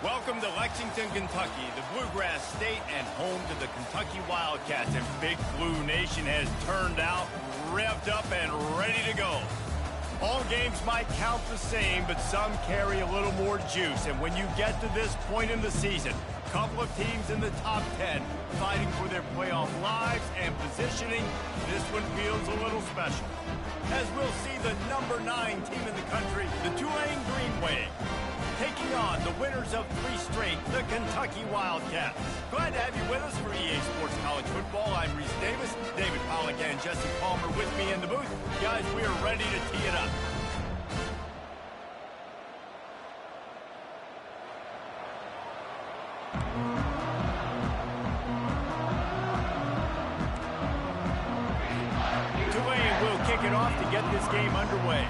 Welcome to Lexington, Kentucky, the Bluegrass State and home to the Kentucky Wildcats. And Big Blue Nation has turned out, revved up, and ready to go. All games might count the same, but some carry a little more juice. And when you get to this point in the season, a couple of teams in the top 10 fighting for their playoff lives and positioning, this one feels a little special. As we'll see the number 9 team in the country, the Tulane Green Wave, taking on the winners of 3 straight, the Kentucky Wildcats. Glad to have you with us for EA Sports College Football. I'm Reese Davis, David Pollack and Jesse Palmer with me in the booth. Guys, we are ready to tee it up. Tulane will kick it off to get this game underway.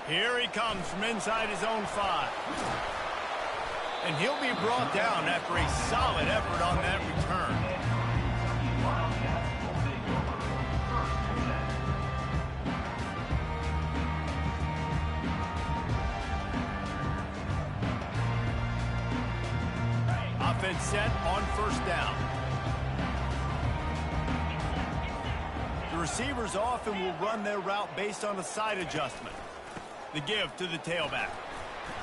Here he comes from inside his own 5. And he'll be brought down after a solid effort on that return. Offense set on first down. The receivers often will run their route based on a side adjustment. The give to the tailback.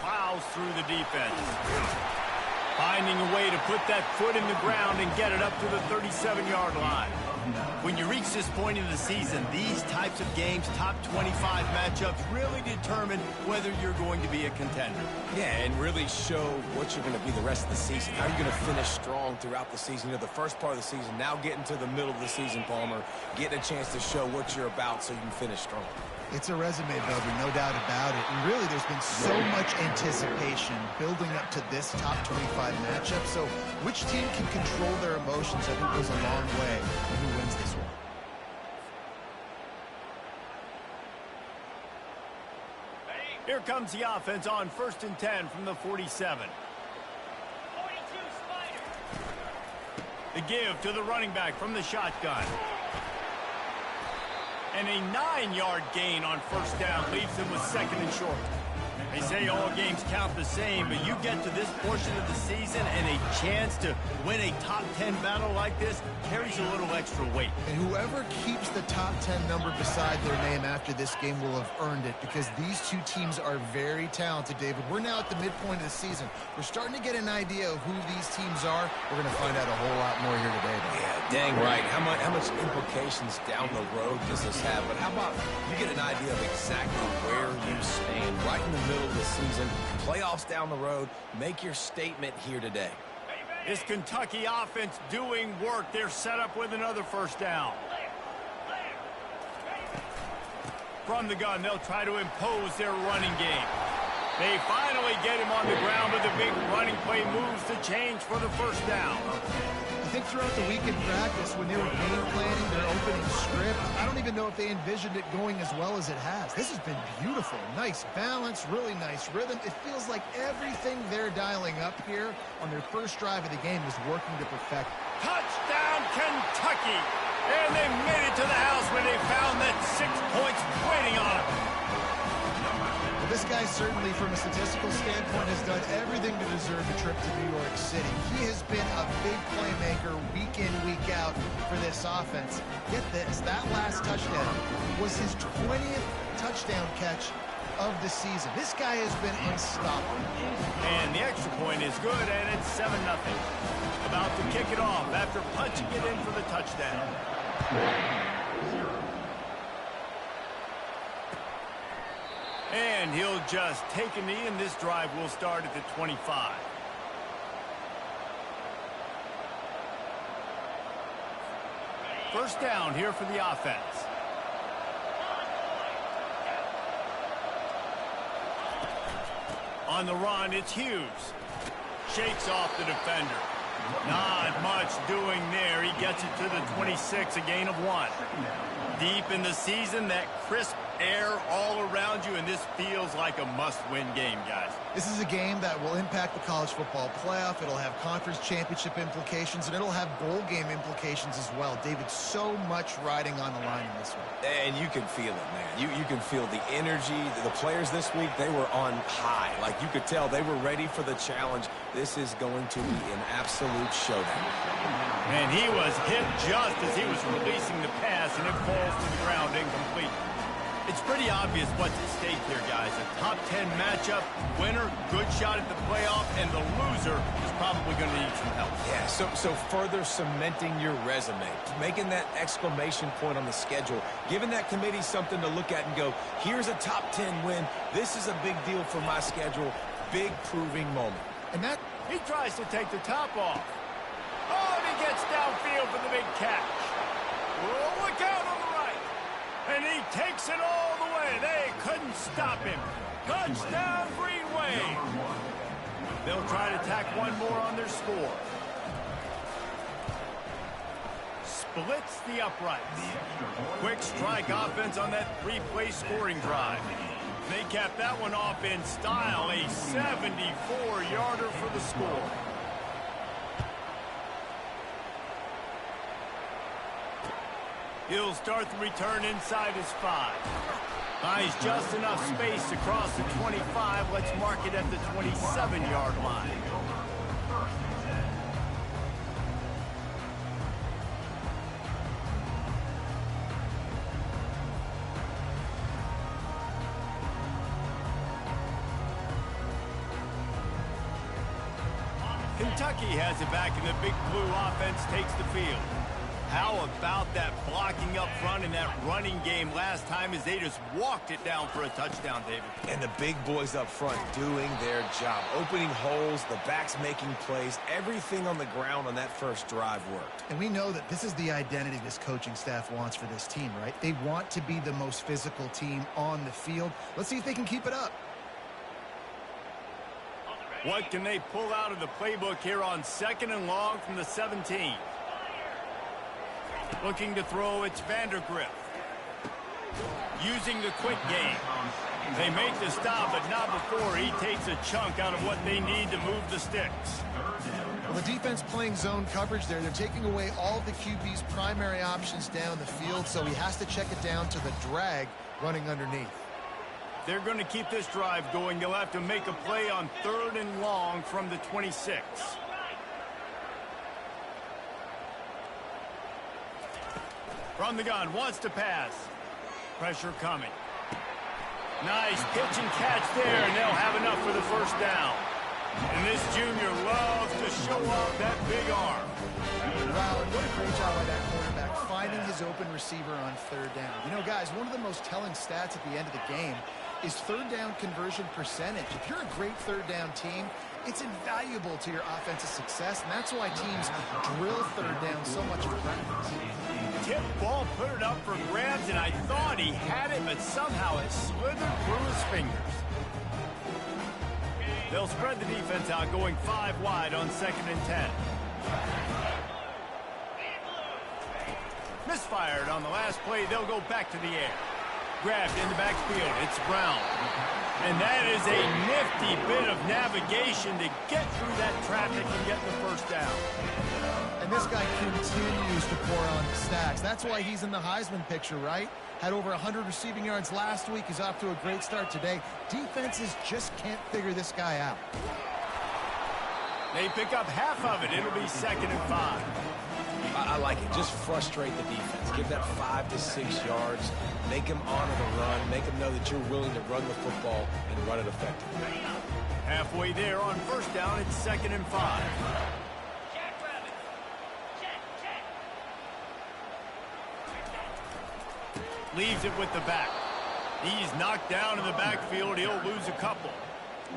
Plows through the defense. Finding a way to put that foot in the ground and get it up to the 37-yard line. When you reach this point in the season, these types of games, top 25 matchups, really determine whether you're going to be a contender. Yeah, and really show what you're going to be the rest of the season. How are you going to finish strong throughout the season? You know, the first part of the season, now getting to the middle of the season, Palmer, getting a chance to show what you're about so you can finish strong. It's a resume builder, no doubt about it. And really, there's been so much anticipation building up to this top 25 matchup. So which team can control their emotions, I think, goes a long way in who wins this one. Here comes the offense on 1st and 10 from the 47. 42 Spider. The give to the running back from the shotgun. And a 9-yard gain on first down leaves them with 2nd and short. They say all games count the same, but you get to this portion of the season and a chance to win a top 10 battle like this carries a little extra weight. And whoever keeps the top 10 number beside their name after this game will have earned it, because these two teams are very talented, David. We're now at the midpoint of the season. We're starting to get an idea of who these teams are. We're going to find out a whole lot more here today, though. Yeah, dang right. How much implications down the road does this have? But how about you get an idea of exactly where you stand right in the middle of the season, playoffs down the road, make your statement here today. This Kentucky offense doing work. They're set up with another first down. From the gun, they'll try to impose their running game. They finally get him on the ground, but the big running play moves the change for the first down. I think throughout the week in practice, when they were game planning their opening script, I don't even know if they envisioned it going as well as it has. This has been beautiful. Nice balance, really nice rhythm. It feels like everything they're dialing up here on their first drive of the game is working to perfect. Touchdown, Kentucky! And they made it to the house when they found that 6 points waiting on them. Well, this guy certainly, from a statistical standpoint, has done everything to deserve a trip to New York City. He has been a big playmaker week in, week out for this offense. Get this, that last touchdown was his 20th touchdown catch of the season. This guy has been unstoppable. And the extra point is good, and it's 7-0. About to kick it off after punching it in for the touchdown. And he'll just take a knee, and this drive will start at the 25. First down here for the offense. On the run, it's Hughes. Shakes off the defender. Not much doing there. He gets it to the 26, a gain of 1. Deep in the season, that crisp air all around you, and this feels like a must-win game, guys. This is a game that will impact the college football playoff. It'll have conference championship implications, and it'll have bowl game implications as well. David, so much riding on the line in this one. And you can feel it, man. You can feel the energy. The players this week, they were on high. Like, you could tell they were ready for the challenge. This is going to be an absolute showdown. And he was hit just as he was releasing the pass, and it falls to the ground incomplete. It's pretty obvious what's at stake here, guys. A top 10 matchup, winner, good shot at the playoff, and the loser is probably going to need some help. Yeah, so further cementing your resume, making that exclamation point on the schedule, giving that committee something to look at and go, here's a top 10 win. This is a big deal for my schedule. Big proving moment. And that... He tries to take the top off. Oh, and he gets downfield for the big catch. Oh, look out on the right. And he takes it all the way. They couldn't stop him. Touchdown, Green Wave. They'll try to tack one more on their score. Splits the uprights. Quick strike offense on that 3-play scoring drive. They capped that one off in style. A 74-yarder for the score. He'll start the return inside his 5. Buys just enough space across the 25. Let's mark it at the 27-yard line. Kentucky has it back, and the Big Blue offense takes the field. How about that blocking up front and that running game last time as they just walked it down for a touchdown, David? And the big boys up front doing their job, opening holes, the backs making plays, everything on the ground on that first drive worked. And we know that this is the identity this coaching staff wants for this team, right? They want to be the most physical team on the field. Let's see if they can keep it up. What can they pull out of the playbook here on 2nd and long from the 17? Looking to throw, it's Vandergrift. Using the quick game. They make the stop, but not before he takes a chunk out of what they need to move the sticks. Well, the defense playing zone coverage there. They're taking away all of the QB's primary options down the field, so he has to check it down to the drag running underneath. They're going to keep this drive going. They'll have to make a play on 3rd and long from the 26. From the gun, wants to pass. Pressure coming. Nice pitch and catch there, and they'll have enough for the first down. And this junior loves to show off that big arm. Wow, and what a great job by that quarterback, finding his open receiver on 3rd down. You know, guys, one of the most telling stats at the end of the game is 3rd down conversion percentage. If you're a great 3rd down team, it's invaluable to your offensive success, and that's why teams drill 3rd down so much in practice. Tip ball, put it up for grabs, and I thought he had it, but somehow it slithered through his fingers. They'll spread the defense out, going 5 wide on 2nd and 10. Misfired on the last play. They'll go back to the air. Grabbed in the backfield. It's Brown. And that is a nifty bit of navigation to get through that traffic and get the first down. And this guy continues to pour on the stacks. That's why he's in the Heisman picture, right? Had over 100 receiving yards last week. He's off to a great start today. Defenses just can't figure this guy out. They pick up half of it. It'll be 2nd and 5. I like it. Just frustrate the defense. Give that 5 to 6 yards. Make them honor the run. Make them know that you're willing to run the football and run it effectively. Halfway there on 1st down, it's 2nd and 5. Leaves it with the back. He's knocked down in the backfield. He'll lose a couple.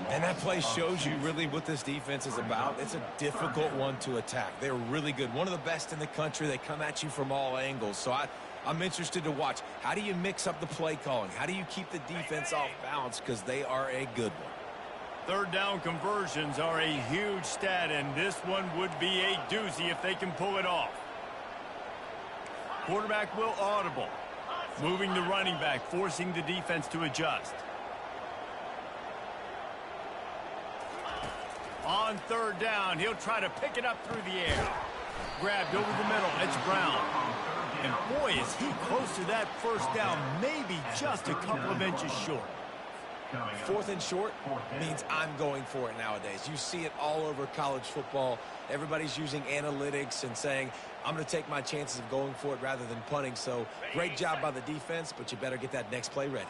And that play shows you really what this defense is about. It's a difficult one to attack. They're really good. One of the best in the country. They come at you from all angles. So I'm interested to watch. How do you mix up the play calling? How do you keep the defense off balance? Because they are a good one. Third down conversions are a huge stat, and this one would be a doozy if they can pull it off. Quarterback will audible. Moving the running back, forcing the defense to adjust. On third down, he'll try to pick it up through the air. Grabbed over the middle. It's Brown. And boy, is he close to that first down, maybe just a couple of inches short. Fourth and short means I'm going for it nowadays. You see it all over college football. Everybody's using analytics and saying, I'm going to take my chances of going for it rather than punting. So great job by the defense, but you better get that next play ready.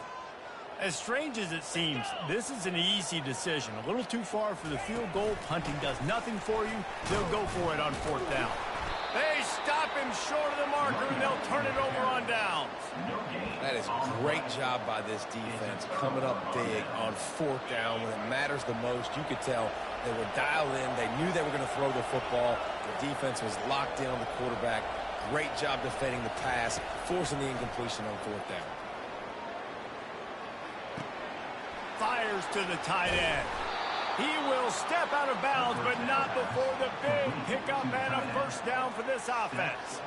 As strange as it seems, this is an easy decision. A little too far for the field goal. Punting does nothing for you. They'll go for it on fourth down. They stop him short of the marker, and they'll turn it over on downs. That is a great job by this defense, coming up big on fourth down when it matters the most. You could tell they were dialed in. They knew they were going to throw the football. The defense was locked in on the quarterback. Great job defending the pass, forcing the incompletion on fourth down. Fires to the tight end. He will step out of bounds, but not before the big pickup and a first down for this offense.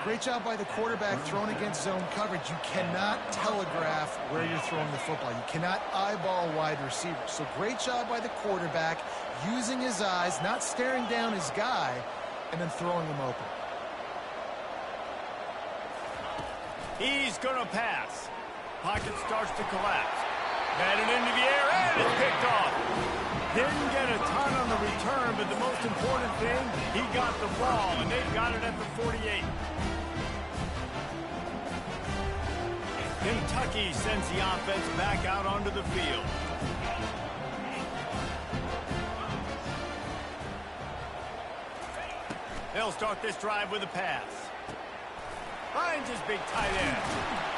Great job by the quarterback thrown against zone coverage. You cannot telegraph where you're throwing the football. You cannot eyeball wide receivers. So great job by the quarterback using his eyes, not staring down his guy, and then throwing him open. He's going to pass. Pocket starts to collapse. Batted into the air, and it's picked off. Didn't get a ton on the return, but the most important thing, he got the ball, and they got it at the 48. Kentucky sends the offense back out onto the field. They'll start this drive with a pass. Finds his big tight end.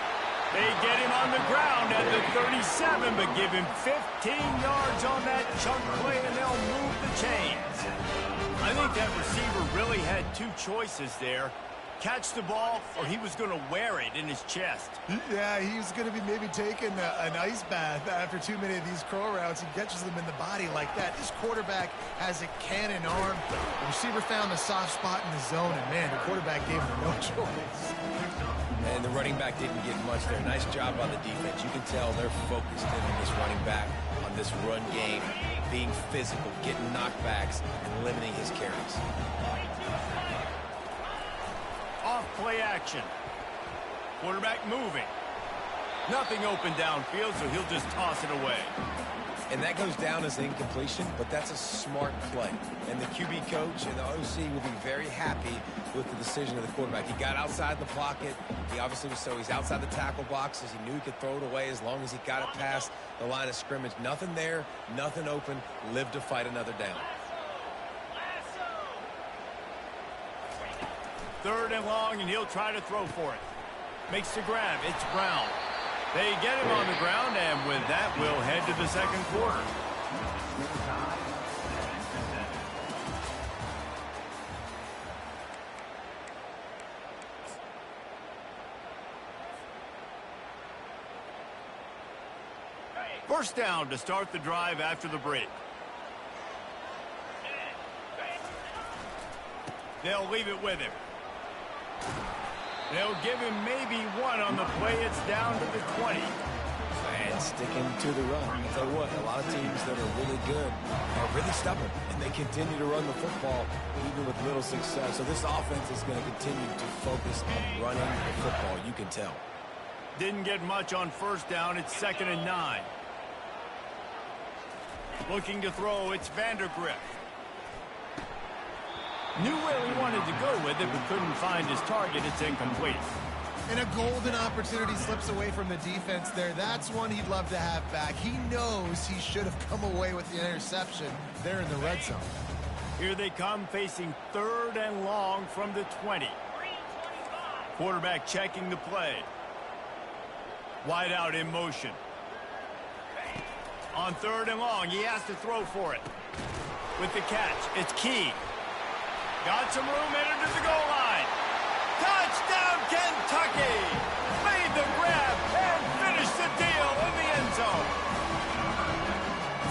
They get him on the ground at the 37, but give him 15 yards on that chunk play, and they'll move the chains. I think that receiver really had two choices there. Catch the ball, or he was going to wear it in his chest. Yeah, he was going to be maybe taking an ice bath after too many of these crow routes. He catches them in the body like that. This quarterback has a cannon arm. The receiver found the soft spot in the zone, and man, the quarterback gave him no choice. And the running back didn't get much there. Nice job by the defense. You can tell they're focused in on this running back, on this run game, being physical, getting knockbacks, and limiting his carries. Off play action. Quarterback moving. Nothing open downfield, so he'll just toss it away. And that goes down as an incompletion, but that's a smart play. And the QB coach and the OC will be very happy with the decision of the quarterback. He got outside the pocket. He obviously was he's outside the tackle boxes. He knew he could throw it away as long as he got it past the line of scrimmage. Nothing there, nothing open. Live to fight another down. Third and long, and he'll try to throw for it. Makes the grab. It's Brown. They get him on the ground, and with that, we'll head to the second quarter. First down to start the drive after the break. They'll leave it with him. They'll give him maybe one on the play. It's down to the 20. And sticking to the run. I'll tell you what, a lot of teams that are really good are really stubborn, and they continue to run the football even with little success. So this offense is going to continue to focus on running the football. You can tell. Didn't get much on first down. It's 2nd and 9. Looking to throw, it's Vandergrift. Knew where he wanted to go with it, but couldn't find his target. It's incomplete. And a golden opportunity slips away from the defense there. That's one he'd love to have back. He knows he should have come away with the interception there in the red zone. Here they come, facing 3rd and long from the 20. Quarterback checking the play. Wide out in motion. On 3rd and long, he has to throw for it. With the catch, it's Key. Got some room, headed to the goal line. Touchdown, Kentucky! Made the grab and finished the deal in the end zone.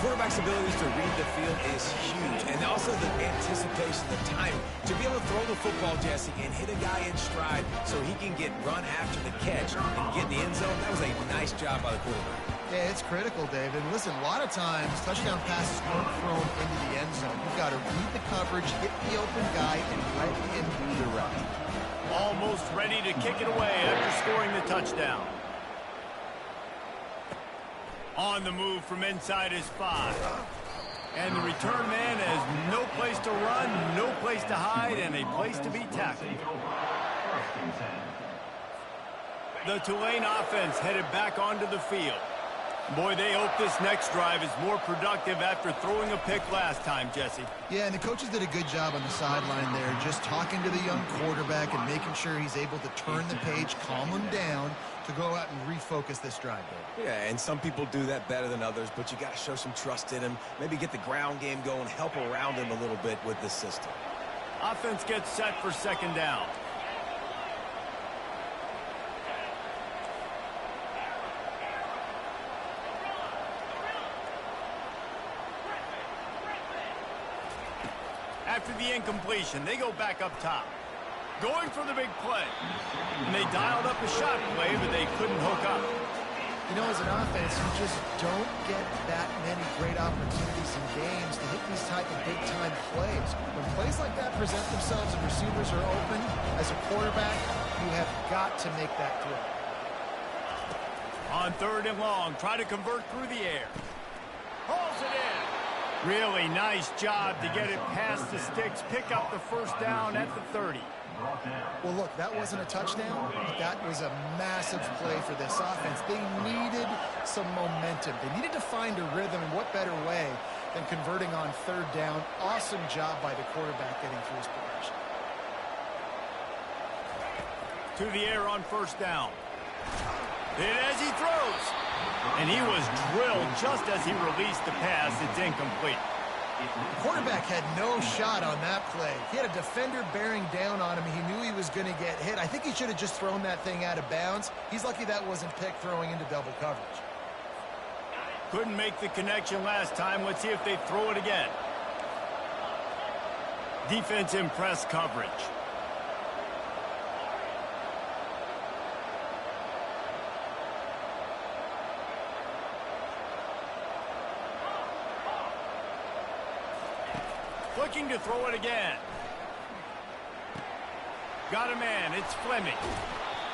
quarterback's abilities to read the field is huge, and also the anticipation, the timing. To be able to throw the football, Jesse, and hit a guy in stride so he can get run after the catch and get in the end zone, that was a nice job by the quarterback. Yeah, it's critical, David. Listen, a lot of times, touchdown passes weren't thrown into the end zone. You've got to read the coverage, hit the open guy, and let him do the rest. Almost ready to kick it away after scoring the touchdown. On the move from inside his 5. And the return man has no place to run, no place to hide, and a place to be tackled. The Tulane offense headed back onto the field. Boy, they hope this next drive is more productive after throwing a pick last time, Jesse. Yeah, and the coaches did a good job on the sideline there, just talking to the young quarterback and making sure he's able to turn the page, calm him down, to go out and refocus this drive, Dave. Yeah, and some people do that better than others, but you got to show some trust in him, maybe get the ground game going, help around him a little bit with this system. Offense gets set for second down. After the incompletion, they go back up top. Going for the big play. And they dialed up a shot play, but they couldn't hook up. You know, as an offense, you just don't get that many great opportunities in games to hit these type of big-time plays. When plays like that present themselves and receivers are open, as a quarterback, you have got to make that throw. On 3rd and long, try to convert through the air. Hauls it in. Really nice job to get it past the sticks, pick up the first down at the 30. Well, look, that wasn't a touchdown, but that was a massive play for this offense. They needed some momentum. They needed to find a rhythm, and what better way than converting on 3rd down. Awesome job by the quarterback getting through his progression. To the air on 1st down. Hit as he throws. And he was drilled just as he released the pass. It's incomplete. The quarterback had no shot on that play. He had a defender bearing down on him. He knew he was going to get hit. I think he should have just thrown that thing out of bounds. He's lucky that wasn't picked throwing into double coverage. Couldn't make the connection last time. Let's see if they throw it again. Defense in press coverage. Looking to throw it again. Got a man. It's Fleming.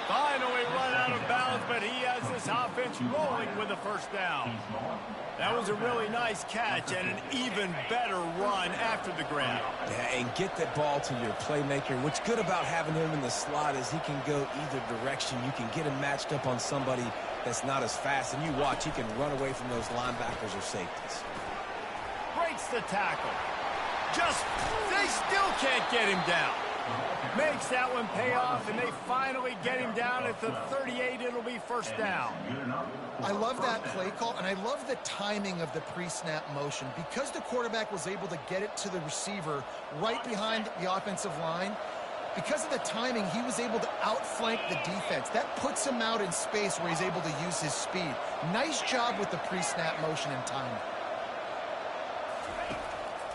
Finally run out of bounds, but he has this offense rolling with a 1st down. That was a really nice catch and an even better run after the grab. Yeah, and get that ball to your playmaker. What's good about having him in the slot is he can go either direction. You can get him matched up on somebody that's not as fast, and you watch, he can run away from those linebackers or safeties. Breaks the tackle. They still can't get him down. Makes that one pay off, and they finally get him down at the 38. It'll be 1st down. I love that play call, and I love the timing of the pre-snap motion. Because the quarterback was able to get it to the receiver right behind the offensive line, because of the timing, he was able to outflank the defense. That puts him out in space where he's able to use his speed. Nice job with the pre-snap motion and timing.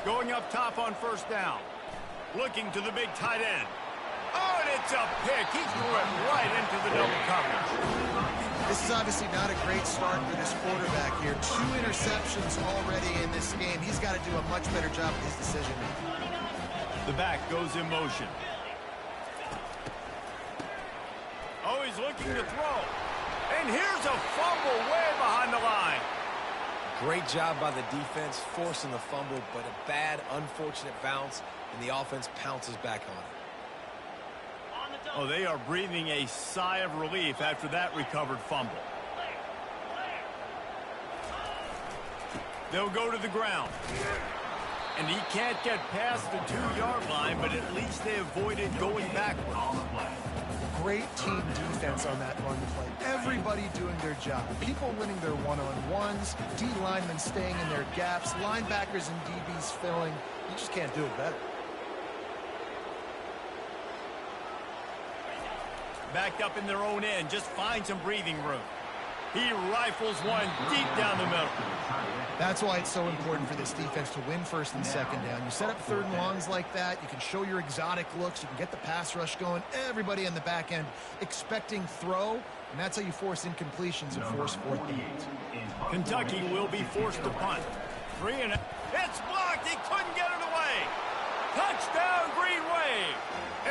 Going up top on 1st down. Looking to the big tight end. Oh, and it's a pick. He threw it right into the double coverage. This is obviously not a great start for this quarterback here. 2 interceptions already in this game. He's got to do a much better job with his decision making. The back goes in motion. Oh, he's looking to throw. And here's a fumble way behind the line. Great job by the defense forcing the fumble, but a bad, unfortunate bounce, and the offense pounces back on it. Oh, they are breathing a sigh of relief after that recovered fumble. They'll go to the ground. And he can't get past the 2-yard line, but at least they avoided going backwards. Great team defense on that run play. Everybody doing their job. People winning their one-on-ones, D linemen staying in their gaps, linebackers and DBs filling. You just can't do it better. Backed up in their own end, just find some breathing room. He rifles one deep down the middle. That's why it's so important for this defense to win first and second down. You set up third and longs like that, you can show your exotic looks, you can get the pass rush going, everybody on the back end expecting throw, and that's how you force incompletions and force fourth downs. Kentucky will be forced to punt. It's blocked. He couldn't get it away. Touchdown, Green Wave.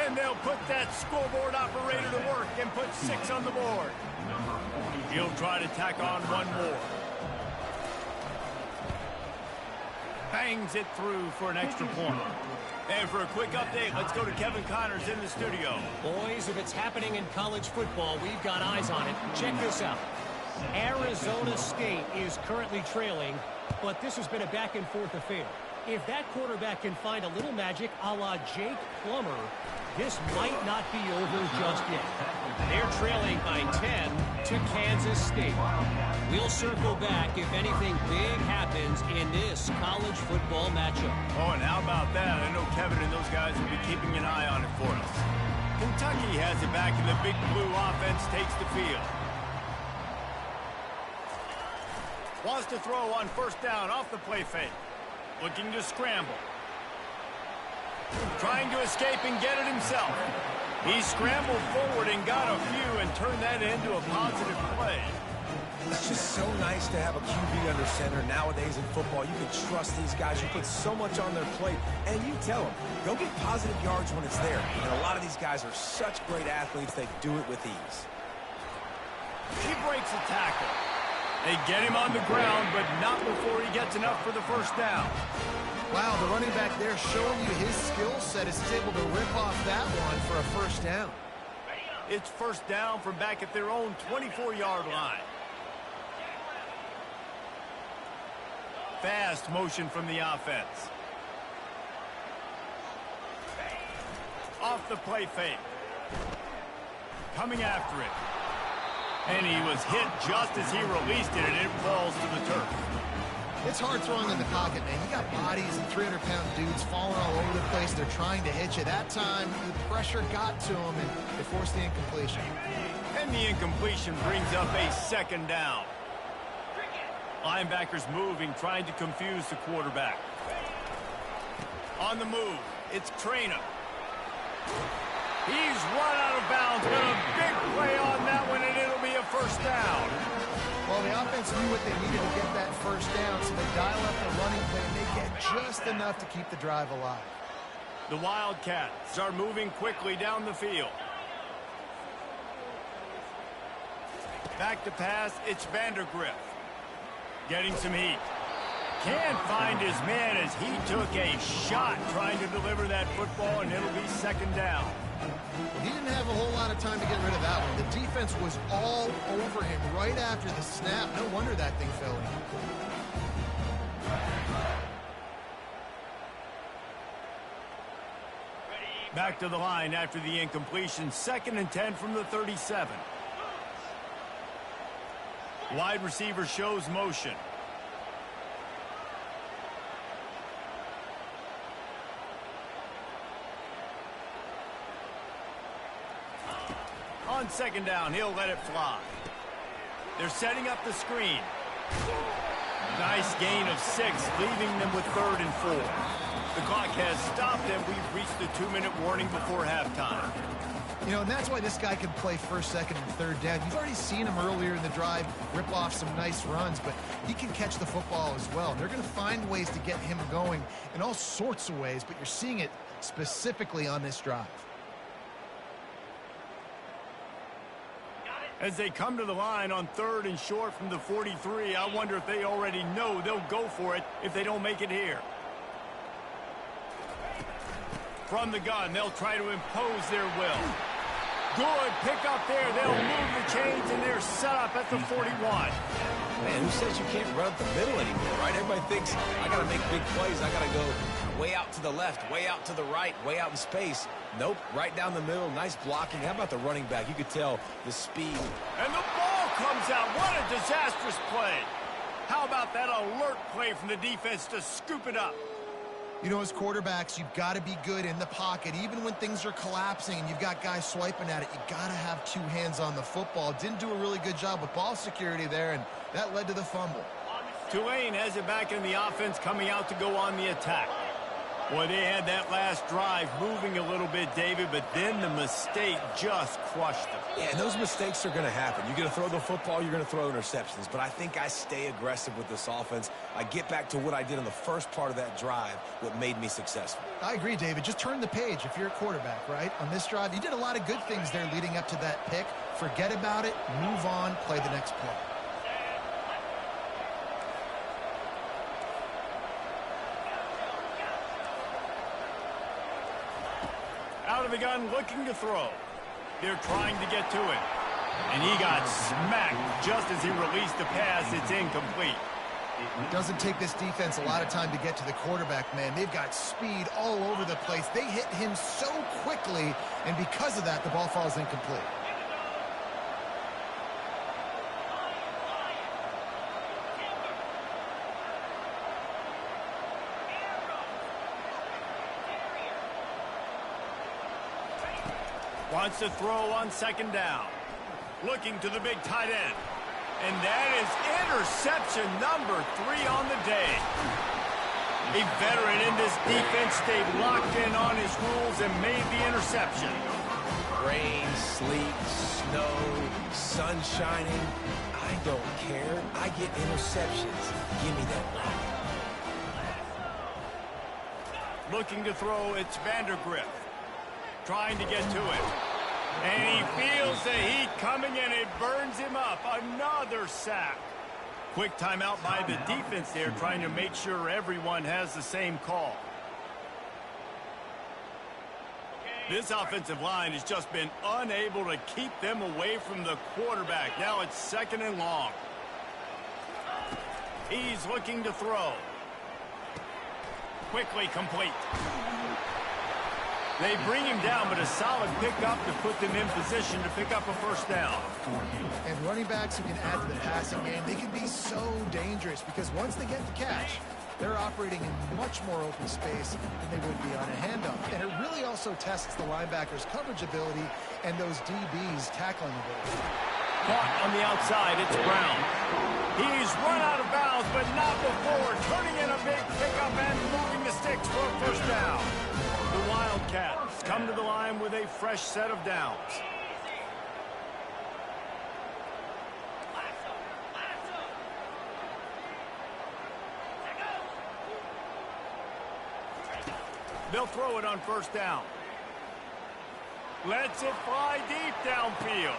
And they'll put that scoreboard operator to work and put 6 on the board. He'll try to tack on one more. Bangs it through for an extra point. And for a quick update, let's go to Kevin Connors in the studio. Boys, if it's happening in college football, we've got eyes on it. Check this out. Arizona State is currently trailing, but this has been a back-and-forth affair. If that quarterback can find a little magic a la Jake Plummer, this might not be over just yet. They're trailing by 10 to Kansas State. We'll circle back if anything big happens in this college football matchup. Oh, and how about that? I know Kevin and those guys will be keeping an eye on it for us. Kentucky has it back, and the Big Blue offense takes the field. Wants to throw on first down off the play fake. Looking to scramble. Trying to escape and get it himself. He scrambled forward and got a few and turned that into a positive play. It's just so nice to have a QB under center. Nowadays in football, you can trust these guys. You put so much on their plate, and you tell them, go get positive yards when it's there. And a lot of these guys are such great athletes, they do it with ease. He breaks a tackle. They get him on the ground, but not before he gets enough for the first down. Wow, the running back there showing you his skill set is able to rip off that one for a first down. It's first down from back at their own 24-yard line. Fast motion from the offense. Off the play fake. Coming after it. And he was hit just as he released it, and it falls to the turf. It's hard throwing in the pocket, man. You got bodies and 300-pound dudes falling all over the place. They're trying to hit you. That time, the pressure got to him, and they forced the incompletion. And the incompletion brings up a second down. Linebackers moving, trying to confuse the quarterback. On the move, it's Traynor. He's run out of bounds, but a big play on that one, and it'll be a first down. Well, the offense knew what they needed to get that first down, so they dial up the running play, and they get just enough to keep the drive alive. The Wildcats are moving quickly down the field. Back to pass, it's Vandergrift. Getting some heat. Can't find his man as he took a shot trying to deliver that football, and it'll be second down. Well, he didn't have a whole lot of time to get rid of that one. The defense was all over him right after the snap. No wonder that thing fell in. Back to the line after the incompletion. 2nd and 10 from the 37. Wide receiver shows motion. On second down, he'll let it fly. They're setting up the screen. Nice gain of 6, leaving them with 3rd and 4. The clock has stopped, and we've reached the 2-minute warning before halftime. You know, and that's why this guy can play 1st, 2nd, and 3rd down. You've already seen him earlier in the drive rip off some nice runs, but he can catch the football as well. And they're going to find ways to get him going in all sorts of ways, but you're seeing it specifically on this drive. As they come to the line on 3rd and short from the 43, I wonder if they already know they'll go for it if they don't make it here. From the gun, they'll try to impose their will. Good pick up there. They'll move the chains, and they're set up at the 41. Man, who says you can't run up the middle anymore, right? Everybody thinks, I got to make big plays. I got to go way out to the left, way out to the right, way out in space. Nope, right down the middle. Nice blocking. How about the running back? You could tell the speed. And the ball comes out. What a disastrous play. How about that alert play from the defense to scoop it up? You know, as quarterbacks, you've got to be good in the pocket. Even when things are collapsing and you've got guys swiping at it, you got to have two hands on the football. Didn't do a really good job with ball security there, and that led to the fumble. Tulane has it back in the offense, coming out to go on the attack. Well, they had that last drive moving a little bit, David, but then the mistake just crushed them. Yeah, and those mistakes are going to happen. You're going to throw the football, you're going to throw interceptions. But I think I stay aggressive with this offense. I get back to what I did in the first part of that drive, what made me successful. I agree, David. Just turn the page if you're a quarterback, right? On this drive, you did a lot of good things there leading up to that pick. Forget about it, move on, play the next play. Out of the gun, looking to throw. They're trying to get to it. And he got smacked just as he released the pass. It's incomplete. It doesn't take this defense a lot of time to get to the quarterback, man. They've got speed all over the place. They hit him so quickly, and because of that, the ball falls incomplete. Wants to throw on second down. Looking to the big tight end. And that is interception number 3 on the day. A veteran in this defense stayed locked in on his rules and made the interception. Rain, sleet, snow, sun shining. I don't care. I get interceptions. Give me that ball. Looking to throw, it's Vandergrift. Trying to get to it. And he feels the heat coming, and it burns him up. Another sack. Quick timeout by the defense there, trying to make sure everyone has the same call. This offensive line has just been unable to keep them away from the quarterback. Now it's second and long. He's looking to throw. Quickly complete. They bring him down, but a solid pickup to put them in position to pick up a first down. And running backs who can add to the passing game, they can be so dangerous because once they get the catch, they're operating in much more open space than they would be on a handoff. And it really also tests the linebackers' coverage ability and those DBs' tackling ability. Caught on the outside, it's Brown. He's run out of bounds, but not before turning in a big pickup and moving the sticks for a first down. The Wildcats come to the line with a fresh set of downs. They'll throw it on first down. Lets it fly deep downfield.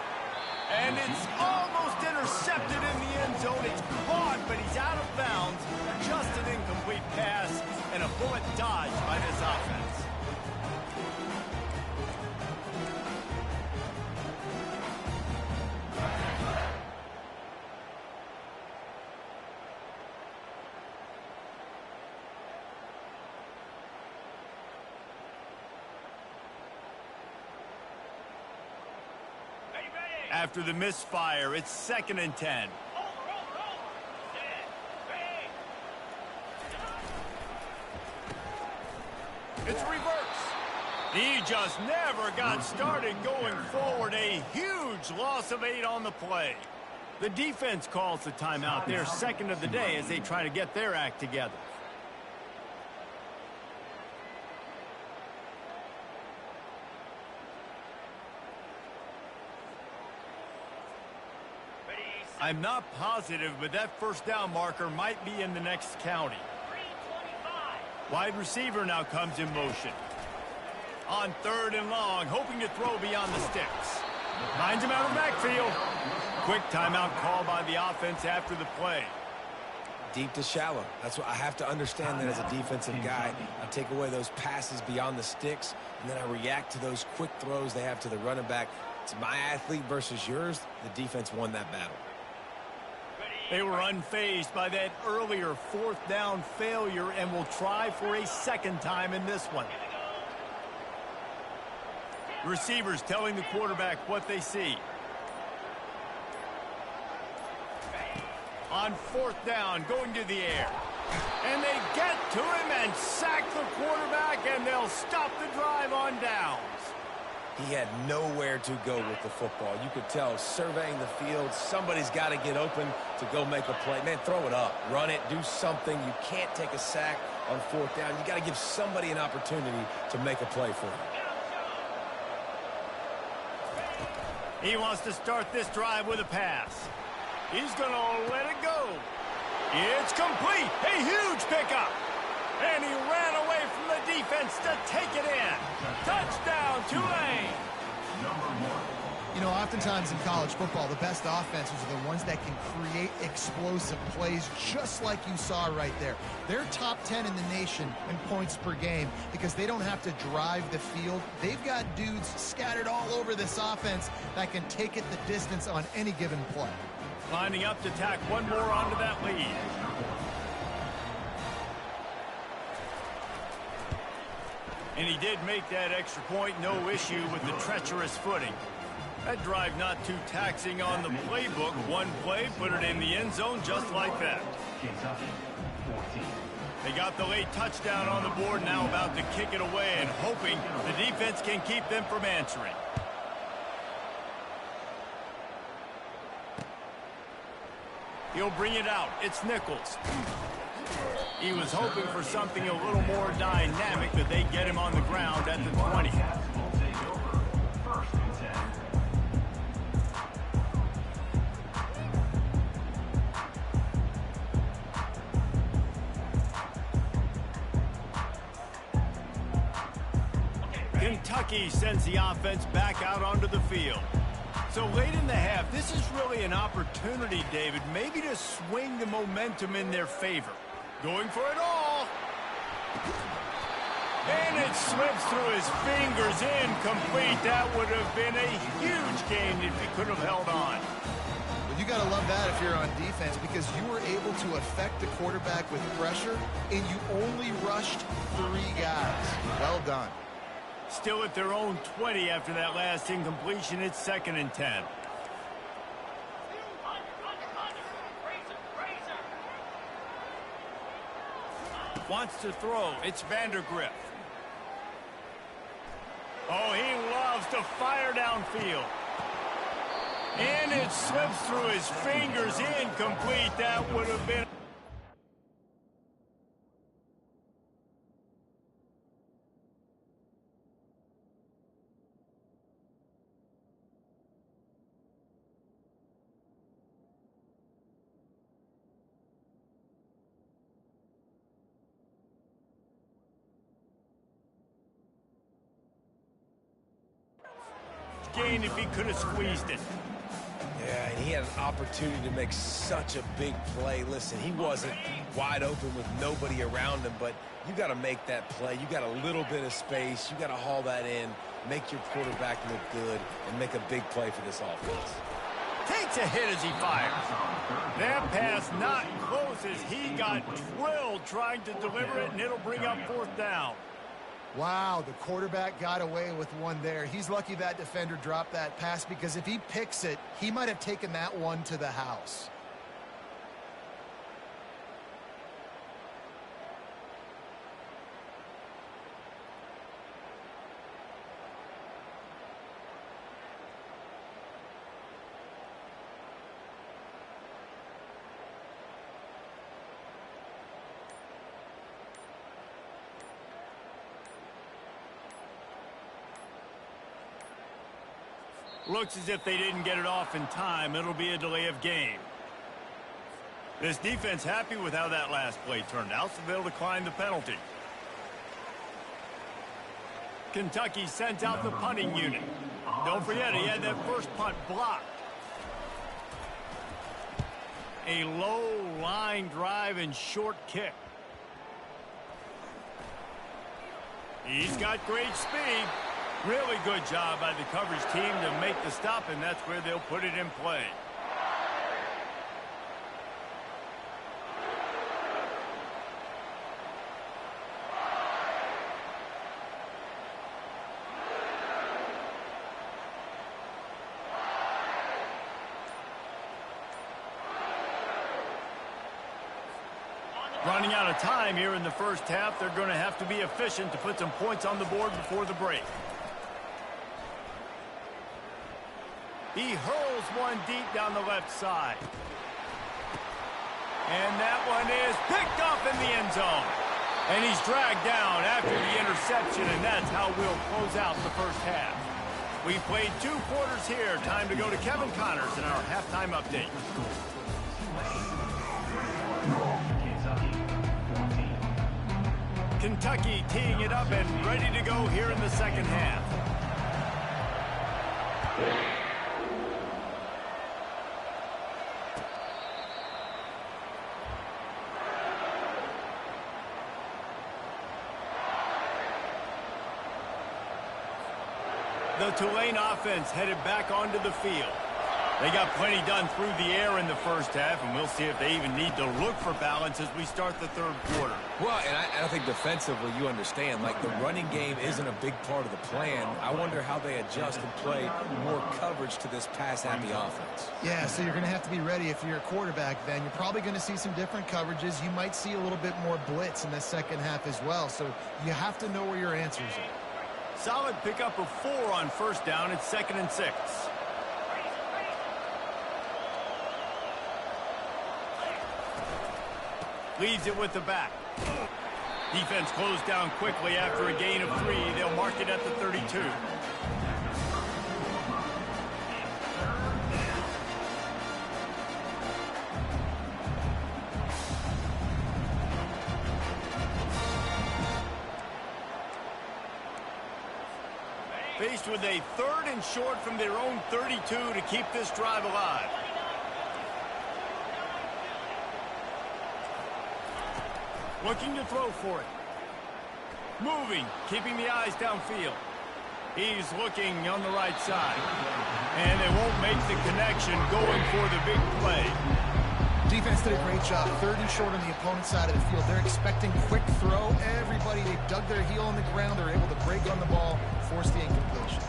And it's almost intercepted in the end zone. It's caught, but he's out of bounds. Just an incomplete pass and a bullet dodged by this offense. After the misfire, it's second and 10. It's reverse. He just never got started going forward. A huge loss of 8 on the play. The defense calls the timeout, their second of the day, as they try to get their act together. I'm not positive, but that first down marker might be in the next county. Wide receiver now comes in motion. On third and long, hoping to throw beyond the sticks. Finds him out of the backfield. Quick timeout call by the offense after the play. Deep to shallow. That's what I have to understand that as a defensive guy. I take away those passes beyond the sticks, and then I react to those quick throws they have to the running back. It's my athlete versus yours. The defense won that battle. They were unfazed by that earlier fourth down failure and will try for a second time in this one. Receivers telling the quarterback what they see. On fourth down, going to the air. And they get to him and sack the quarterback, and they'll stop the drive on downs. He had nowhere to go with the football. You could tell, surveying the field, somebody's got to get open to go make a play. Man, throw it up. Run it. Do something. You can't take a sack on fourth down. You got to give somebody an opportunity to make a play for you. He wants to start this drive with a pass. He's going to let it go. It's complete. A huge pickup. And he ran away from the defense to take it in. Touchdown, Tulane. You know, oftentimes in college football, the best offenses are the ones that can create explosive plays, just like you saw right there. They're top 10 in the nation in points per game because they don't have to drive the field. They've got dudes scattered all over this offense that can take it the distance on any given play. Lining up to tack one more onto that lead. And he did make that extra point, no issue with the treacherous footing. That drive not too taxing on the playbook. One play, put it in the end zone just like that. They got the late touchdown on the board, now about to kick it away and hoping the defense can keep them from answering. He'll bring it out. It's Nichols. He was hoping for something a little more dynamic, that they get him on the ground at the 20. Kentucky sends the offense back out onto the field. So late in the half, this is really an opportunity, David, maybe to swing the momentum in their favor. Going for it all. And it slips through his fingers, incomplete. That would have been a huge gain if he could have held on. Well, you got to love that if you're on defense, because you were able to affect the quarterback with pressure, and you only rushed 3 guys. Well done. Still at their own 20 after that last incompletion. It's 2nd and 10. Wants to throw. It's Vandergriff. Oh, he loves to fire downfield. And it slips through his fingers. Incomplete. That would have been... gain if he could have squeezed it. Yeah, and he had an opportunity to make such a big play. Listen, he wasn't wide open with nobody around him, but you got to make that play. You got a little bit of space. You got to haul that in, make your quarterback look good, and make a big play for this offense. Takes a hit as he fires. That pass not close as he got drilled trying to deliver it, and it'll bring up 4th down. Wow, the quarterback got away with one there. He's lucky that defender dropped that pass, because if he picks it, he might have taken that one to the house. Looks as if they didn't get it off in time. It'll be a delay of game. This defense happy with how that last play turned out, so they'll decline the penalty. Kentucky sent out the punting unit. Don't forget, he had that first punt blocked. A low line drive and short kick. He's got great speed. Really good job by the coverage team to make the stop, and that's where they'll put it in play. Running out of time here in the first half. They're going to have to be efficient to put some points on the board before the break. He hurls one deep down the left side. And that one is picked off in the end zone. And he's dragged down after the interception, and that's how we'll close out the first half. We played 2 quarters here. Time to go to Kevin Connors in our halftime update. Kentucky teeing it up and ready to go here in the second half. The Tulane offense headed back onto the field. They got plenty done through the air in the first half, and we'll see if they even need to look for balance as we start the third quarter. Well, and I think defensively, you understand, like the running game isn't a big part of the plan. I wonder how they adjust and play more coverage to this pass-happy offense. Yeah, so you're going to have to be ready if you're a quarterback then. You're probably going to see some different coverages. You might see a little bit more blitz in the second half as well, so you have to know where your answers are. Solid pickup of 4 on first down. It's 2nd and 6. Leads it with the back. Defense closed down quickly after a gain of 3. They'll mark it at the 32. Faced with a 3rd and short from their own 32 to keep this drive alive. Looking to throw for it. Moving, keeping the eyes downfield. He's looking on the right side. And they won't make the connection going for the big play. Defense did a great job. 3rd and short on the opponent's side of the field. They're expecting quick throw. Everybody, they dug their heel on the ground. They're able to break on the ball, force the incompletion.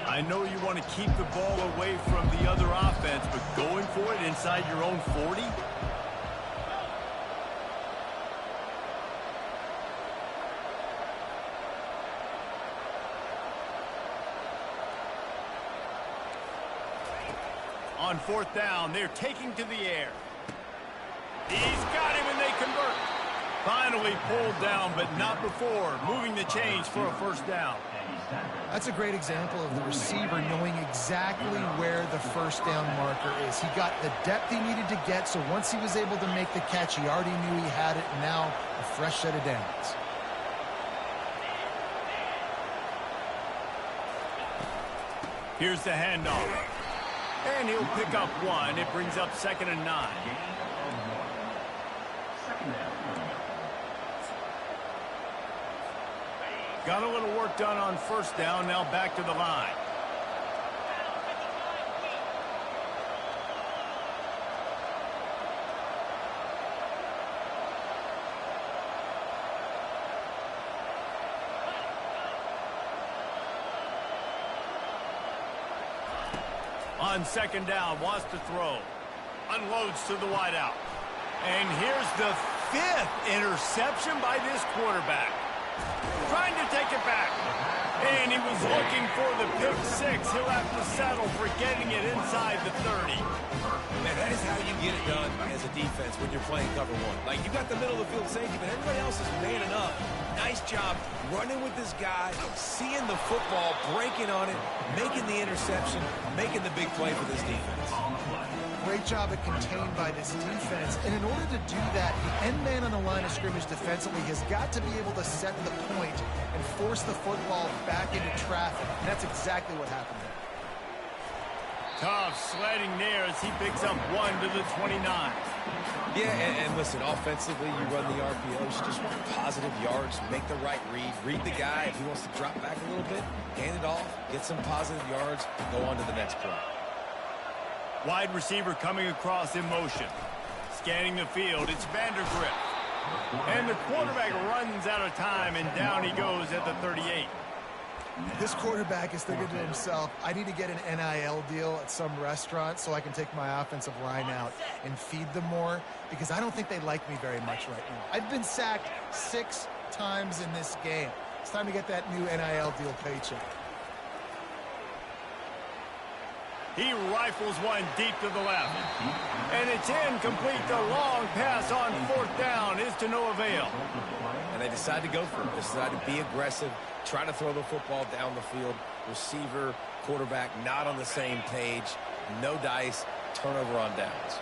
I know you want to keep the ball away from the other offense, but going for it inside your own 40? On 4th down, they're taking to the air. He's got him and they convert. Finally pulled down, but not before. Moving the chains for a first down. That's a great example of the receiver knowing exactly where the first down marker is. He got the depth he needed to get, so once he was able to make the catch, he already knew he had it. Now a fresh set of downs. Here's the handoff. And he'll pick up 1. It brings up 2nd and 9. Got a little work done on first down. Now back to the line. On 2nd down, wants to throw. Unloads to the wideout. And here's the 5th interception by this quarterback. Trying to take it back. And he was looking for the pick 6. He'll have to settle for getting it inside the 30. Man, that is how you get it done as a defense when you're playing cover 1. Like, you got the middle of the field safety, but everybody else is manning up. Nice job running with this guy, seeing the football, breaking on it, making the interception, making the big play for this defense. Great job at contained by this defense. And in order to do that, the end man on the line of scrimmage defensively has got to be able to set the point and force the football back into traffic. And that's exactly what happened there. Tough sledding there as he picks up 1 to the 29. Yeah, and listen, offensively, you run the RPOs, just want positive yards, make the right read the guy. If he wants to drop back a little bit, hand it off, get some positive yards, go on to the next play. Wide receiver coming across in motion. Scanning the field, it's Vandergrift. And the quarterback runs out of time, and down he goes at the 38. This quarterback is thinking to himself, I need to get an NIL deal at some restaurant so I can take my offensive line out and feed them more, because I don't think they like me very much right now. I've been sacked 6 times in this game. It's time to get that new NIL deal paycheck. He rifles one deep to the left. And it's incomplete. The long pass on 4th down is to no avail. And they decide to go for it. They decide to be aggressive, try to throw the football down the field. Receiver, quarterback, not on the same page. No dice, turnover on downs.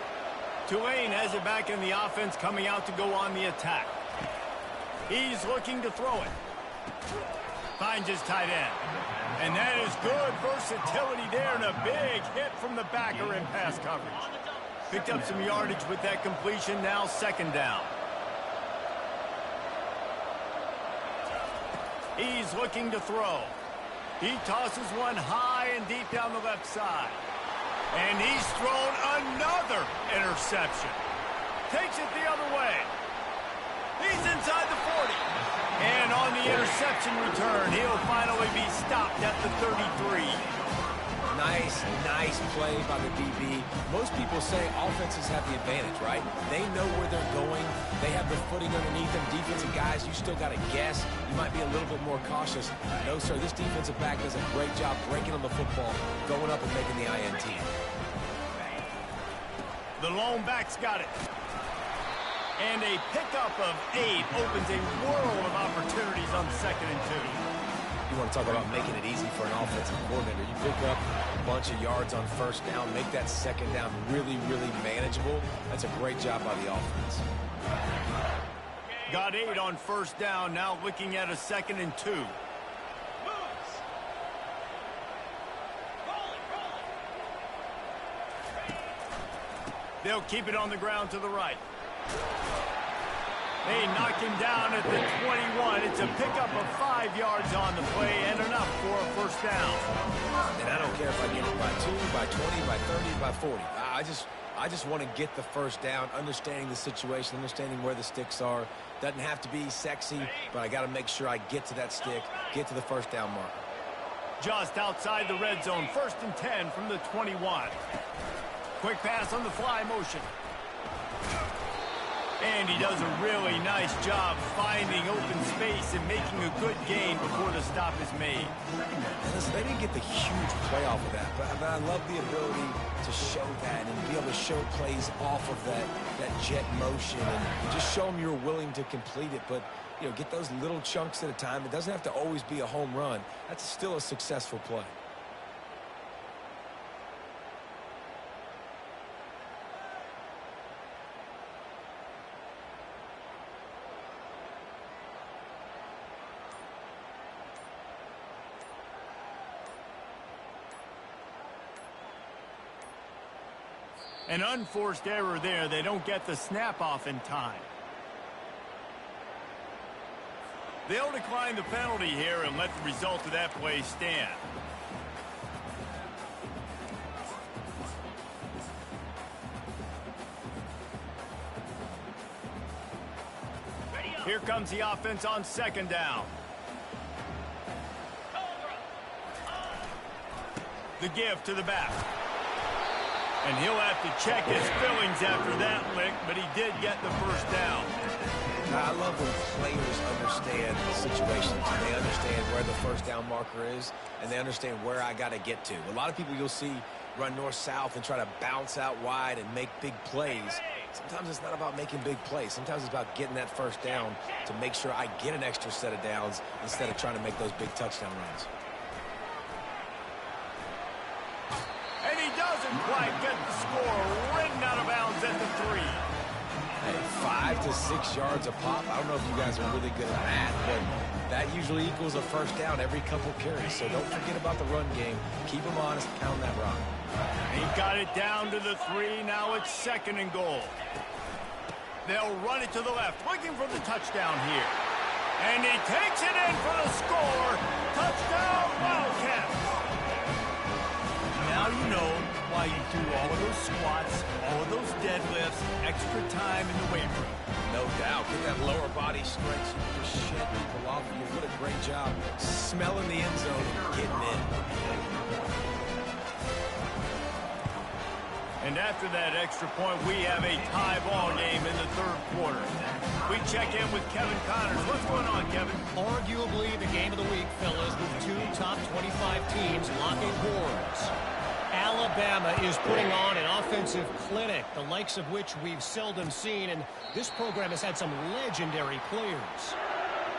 Tulane has it back in the offense, coming out to go on the attack. He's looking to throw it. Finds his tight end. And that is good versatility there, and a big hit from the backer in pass coverage. Picked up some yardage with that completion, now 2nd down. He's looking to throw. He tosses one high and deep down the left side. And he's thrown another interception. Takes it the other way. He's inside the 40. And on the interception return, he'll finally be stopped at the 33. Nice play by the DB. Most people say offenses have the advantage, right? They know where they're going. They have the footing underneath them. Defensive guys, you still got to guess. You might be a little bit more cautious. No, sir, this defensive back does a great job breaking on the football, going up and making the INT. The lone back's got it. And a pickup of 8 opens a world of opportunities on 2nd and 2. You want to talk about making it easy for an offensive coordinator. You pick up a bunch of yards on 1st down, make that 2nd down really manageable. That's a great job by the offense. Got 8 on 1st down, now looking at a 2nd and 2. They'll keep it on the ground to the right. They knock him down at the 21. It's a pickup of 5 yards on the play and enough for a 1st down. And I don't care if I get it by 2, by 20, by 30, by 40. I just want to get the 1st down, understanding the situation, understanding where the sticks are. Doesn't have to be sexy, but I got to make sure I get to that stick, get to the 1st down marker. Just outside the red zone, 1st and 10 from the 21. Quick pass on the fly motion. And he does a really nice job finding open space and making a good gain before the stop is made. Listen, they didn't get the huge play off of that, but I love the ability to show that and be able to show plays off of that jet motion and just show them you're willing to complete it. But, you know, get those little chunks at a time. It doesn't have to always be a home run. That's still a successful play. An unforced error there. They don't get the snap off in time. They'll decline the penalty here and let the result of that play stand. Here comes the offense on 2nd down. The give to the back. And he'll have to check his fillings after that lick, but he did get the 1st down. I love when players understand situations. They understand where the 1st down marker is, and they understand where I got to get to. A lot of people you'll see run north-south and try to bounce out wide and make big plays. Sometimes it's not about making big plays. Sometimes it's about getting that 1st down to make sure I get an extra set of downs instead of trying to make those big touchdown runs. And he doesn't quite get the score. Ridden out of bounds at the 3. Hey, 5 to 6 yards a pop. I don't know if you guys are really good at that, but that usually equals a 1st down every couple carries. So don't forget about the run game. Keep them honest, pound that rock. He got it down to the 3. Now it's 2nd and goal. They'll run it to the left, looking for the touchdown here. And he takes it in for the score. Touchdown, Wildcats. Now you know why you do all of those squats, all of those deadlifts, extra time in the weight room. No doubt. Get that lower body strength so you can shed people off of you. What a great job smelling the end zone and getting in. And after that extra point, we have a tie ball game in the third quarter. We check in with Kevin Connors. What's going on, Kevin? Arguably the game of the week, fellas, with two top 25 teams locking horns. Alabama is putting on an offensive clinic, the likes of which we've seldom seen, and this program has had some legendary players.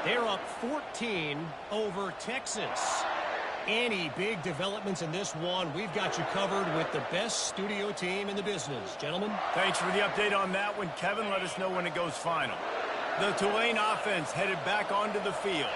They're up 14 over Texas. Any big developments in this one, we've got you covered with the best studio team in the business. Gentlemen? Thanks for the update on that one, Kevin. Let us know when it goes final. The Tulane offense headed back onto the field.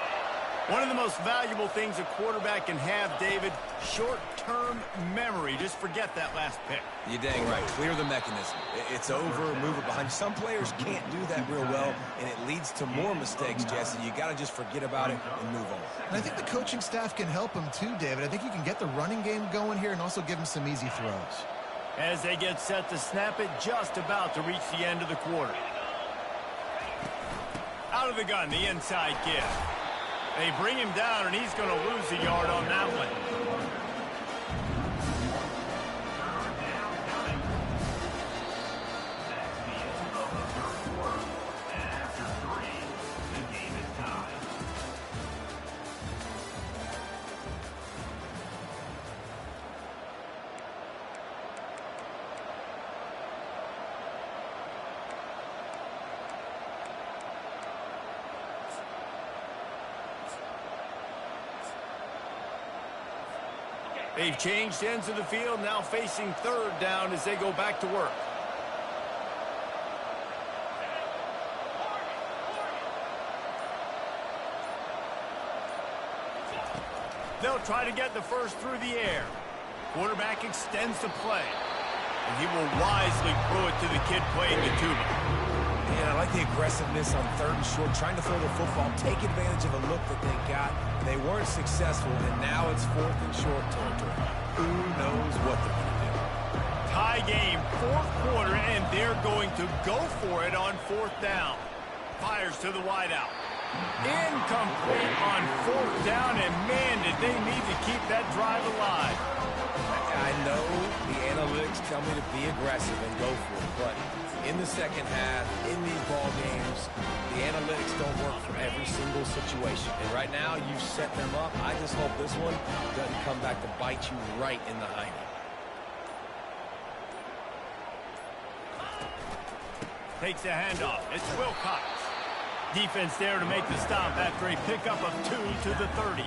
One of the most valuable things a quarterback can have, David, short-term memory. Just forget that last pick. You're dang right. Clear the mechanism. It's over, move it behind you. Some players can't do that real well, and it leads to more mistakes, Jesse. You got to just forget about it and move on. And I think the coaching staff can help him too, David. I think you can get the running game going here and also give him some easy throws. As they get set to snap it, just about to reach the end of the quarter. Out of the gun, the inside give. They bring him down, and he's going to lose a yard on that one. They've changed ends of the field, now facing third down as they go back to work. They'll try to get the first through the air. Quarterback extends the play. And he will wisely throw it to the kid playing the tuba. Man, I like the aggressiveness on third and short, trying to throw the football, take advantage of a look that they got. They weren't successful, and now it's fourth and short territory. Who knows what they're going to do? Tie game, fourth quarter, and they're going to go for it on fourth down. Fires to the wideout. Incomplete on fourth down, and man, did they need to keep that drive alive. I know the analytics tell me to be aggressive and go for it, but in the second half, in these ball games, the analytics don't work for every single situation. And right now, you've set them up. I just hope this one doesn't come back to bite you right in the hiney. Takes the handoff. It's Wilcox. Defense there to make the stop after a pickup of 2 to the 30.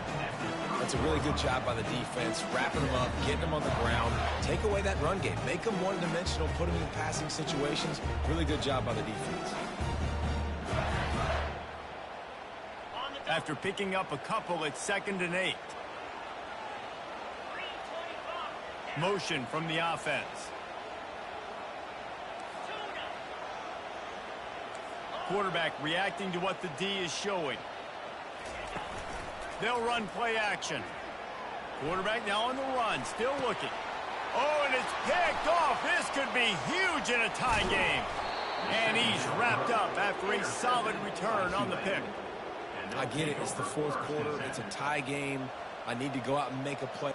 That's a really good job by the defense, wrapping them up, getting them on the ground. Take away that run game. Make them one-dimensional, put them in passing situations. Really good job by the defense. After picking up a couple, it's 2nd and 8. Motion from the offense. Quarterback reacting to what the D is showing. They'll run play action. Quarterback now on the run, still looking. Oh, and it's picked off. This could be huge in a tie game. And he's wrapped up after a solid return on the pick. I get it. It's the fourth quarter. It's a tie game. I need to go out and make a play.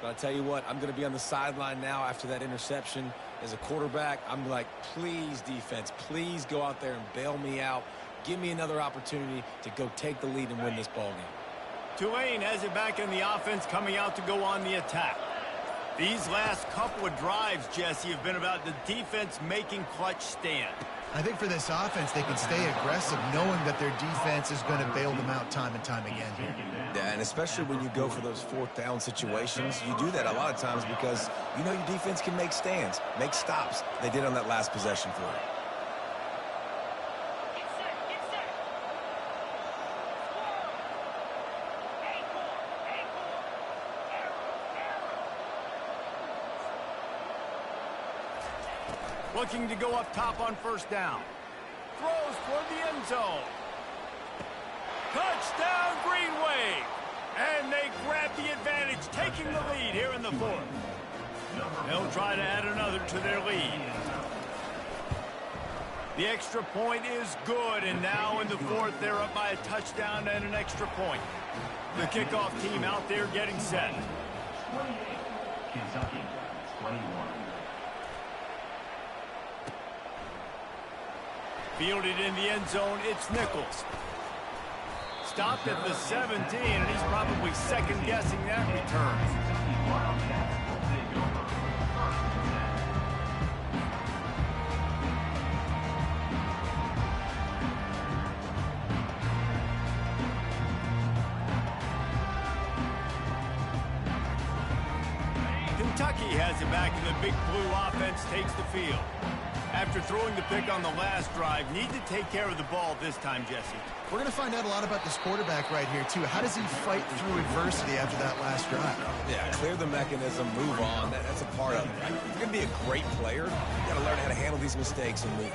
But I tell you what, I'm going to be on the sideline now after that interception. As a quarterback, I'm like, please, defense, please go out there and bail me out. Give me another opportunity to go take the lead and win this ball game. Tulane has it back in the offense, coming out to go on the attack. These last couple of drives, Jesse, have been about the defense making clutch stand. I think for this offense, they can stay aggressive knowing that their defense is going to bail them out time and time again here. Yeah, and especially when you go for those fourth down situations, you do that a lot of times because you know your defense can make stands, make stops. They did on that last possession for you. Looking to go up top on first down. Throws toward the end zone. Touchdown, Green Wave. And they grab the advantage, taking the lead here in the fourth. They'll try to add another to their lead. The extra point is good, and now in the fourth, they're up by a touchdown and an extra point. The kickoff team out there getting set. 28, Kentucky, 21. Fielded in the end zone, it's Nichols. Stopped at the 17, and he's probably second-guessing that return. Kentucky has it back, and the Big Blue offense takes the field. After throwing the pick on the last drive, need to take care of the ball this time, Jesse. We're going to find out a lot about this quarterback right here, too. How does he fight through adversity after that last drive? Yeah, clear the mechanism, move on. That's a part of it. Right? If you're going to be a great player, you got to learn how to handle these mistakes and move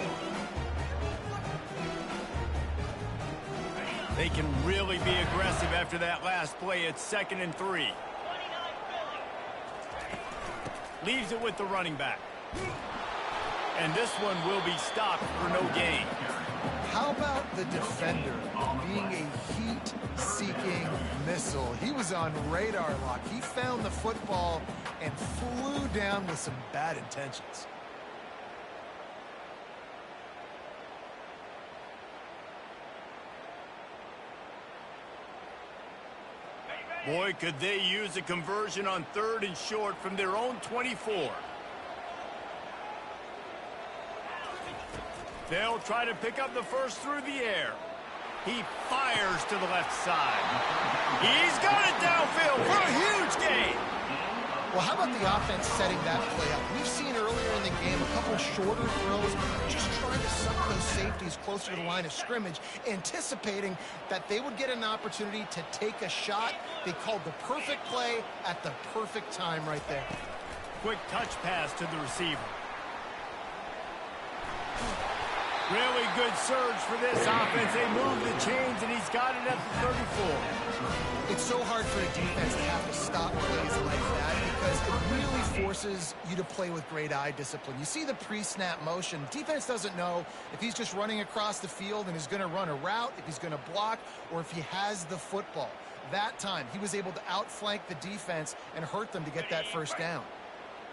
on. They can really be aggressive after that last play. It's 2nd and 3. Leaves it with the running back. And this one will be stopped for no gain. How about the defender being a heat-seeking missile? He was on radar lock. He found the football and flew down with some bad intentions. Boy, could they use a conversion on 3rd and short from their own 24. They'll try to pick up the first through the air. He fires to the left side. He's got it downfield for a huge gain. Well, how about the offense setting that play up? We've seen earlier in the game a couple shorter throws, just trying to suck those safeties closer to the line of scrimmage, anticipating that they would get an opportunity to take a shot. They called the perfect play at the perfect time right there. Quick touch pass to the receiver. Really good surge for this offense. They move the chains, and he's got it at the 34. It's so hard for a defense to have to stop plays like that because it really forces you to play with great eye discipline. You see the pre-snap motion. Defense doesn't know if he's just running across the field and is going to run a route, if he's going to block, or if he has the football. That time, he was able to outflank the defense and hurt them to get that first down.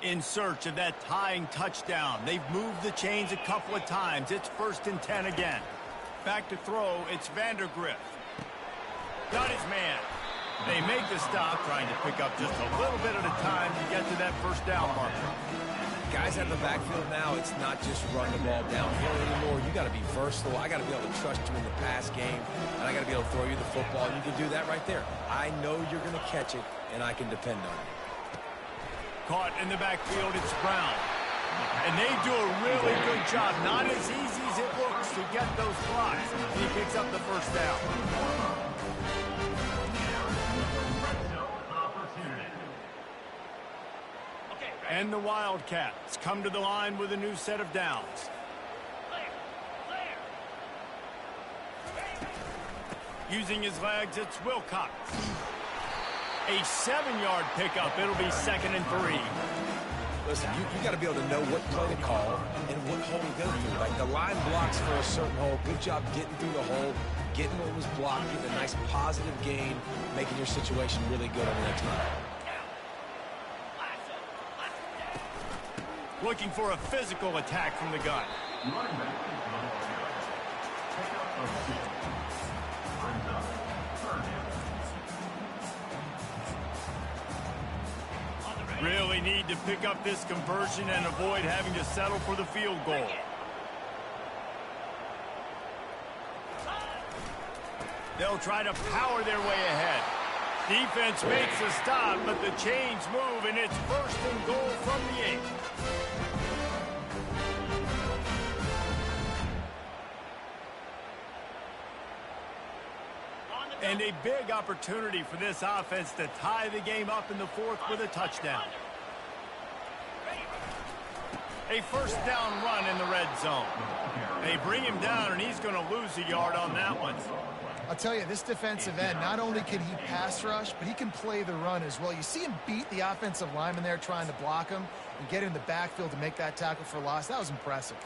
In search of that tying touchdown. They've moved the chains a couple of times. It's 1st and 10 again. Back to throw, it's Vandergriff. Got his man. They make the stop, trying to pick up just a little bit at a time to get to that first down marker. Guys out of the backfield now, it's not just run the ball downhill anymore. You got to be versatile. I got to be able to trust you in the pass game, and I got to be able to throw you the football. You can do that right there. I know you're going to catch it, and I can depend on it. Caught in the backfield, it's Brown. And they do a really good job. Not as easy as it looks to get those blocks. He picks up the first down. And the Wildcats come to the line with a new set of downs. Using his legs, it's Wilcox. A 7-yard pickup. It'll be 2nd and 3. Listen, you got to be able to know what play to call and what hole to go through. Like the line blocks for a certain hole. Good job getting through the hole, getting what was blocked, getting a nice positive gain, making your situation really good on the next line. Looking for a physical attack from the gun. Running back, pickup of 6. Brings up third down. Really need to pick up this conversion and avoid having to settle for the field goal. They'll try to power their way ahead. Defense makes a stop, but the chains move, and it's first and goal from the 8. And a big opportunity for this offense to tie the game up in the 4th with a touchdown. A first down run in the red zone. They bring him down, and he's going to lose a yard on that one. I'll tell you, this defensive end, not only can he pass rush, but he can play the run as well. You see him beat the offensive lineman there trying to block him and get in the backfield to make that tackle for loss. That was impressive.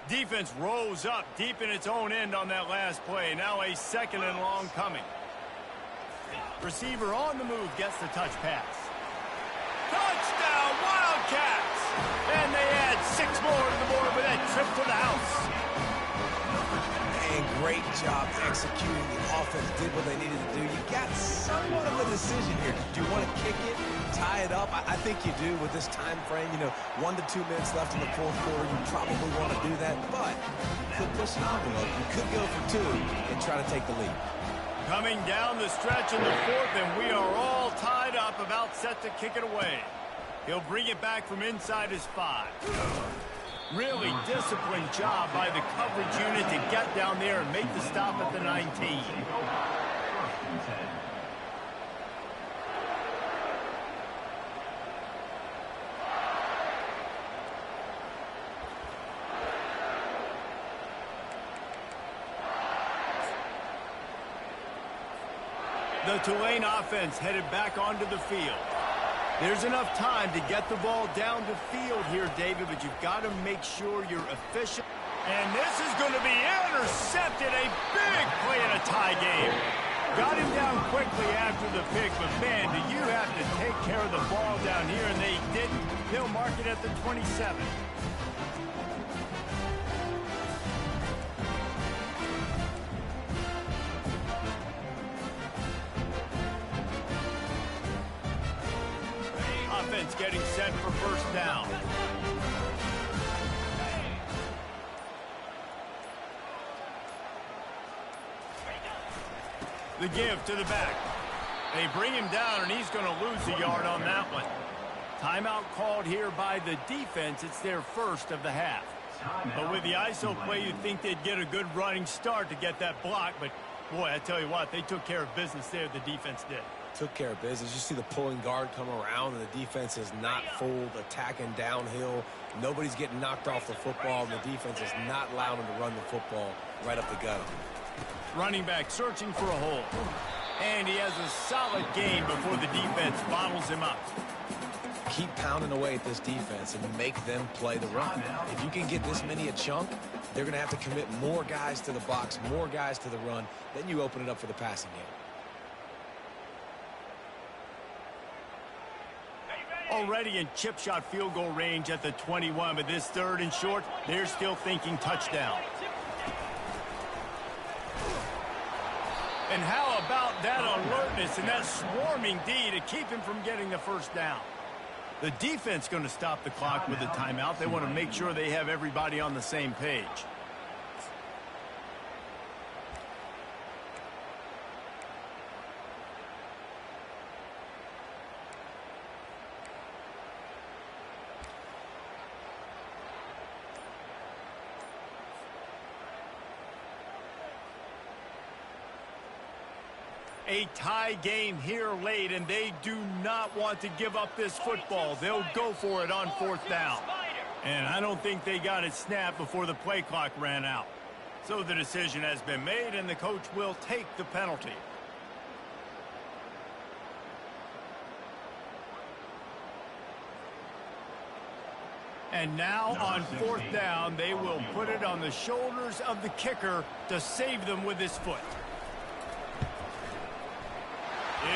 Defense rose up deep in its own end on that last play. Now a 2nd and long coming. Receiver on the move gets the touch pass. Touchdown, Wildcats! And they add 6 more to the board with that trip to the house. And great job executing. The offense did what they needed to do. You got somewhat of a decision here. Do you want to kick it, tie it up? I think you do with this time frame. 1 to 2 minutes left in the 4th quarter. You probably want to do that, but you could push an envelope. You could go for 2 and try to take the lead. Coming down the stretch in the 4th, and we are all tied up, about set to kick it away. He'll bring it back from inside his 5. Really disciplined job by the coverage unit to get down there and make the stop at the 19. The Tulane offense headed back onto the field. There's enough time to get the ball down the field here, David, but you've got to make sure you're efficient. And this is going to be intercepted. A big play in a tie game. Got him down quickly after the pick, but man, do you have to take care of the ball down here, and they didn't. They'll mark it at the 27. Offense getting set for first down. The give to the back. They bring him down, and he's going to lose a yard on that one. Timeout called here by the defense. It's their first of the half. But with the ISO play, you'd think they'd get a good running start to get that block. But, boy, I tell you what, they took care of business there, the defense did. Took care of business. You see the pulling guard come around, and the defense is not fooled, attacking downhill. Nobody's getting knocked off the football, and the defense is not allowing them to run the football right up the gut. Running back searching for a hole. And he has a solid gain before the defense bottles him up. Keep pounding away at this defense and make them play the run. If you can get this many a chunk, they're going to have to commit more guys to the box, more guys to the run. Then you open it up for the passing game. Already in chip shot field goal range at the 21, but this 3rd and short, they're still thinking touchdown. And how about that alertness and that swarming D to keep him from getting the first down? The defense going to stop the clock with a timeout. They want to make sure they have everybody on the same page. A tie game here late, and they do not want to give up this football. They'll go for it on 4th down. And I don't think they got it snapped before the play clock ran out. So the decision has been made, and the coach will take the penalty. And now on 4th down, they will put it on the shoulders of the kicker to save them with his foot.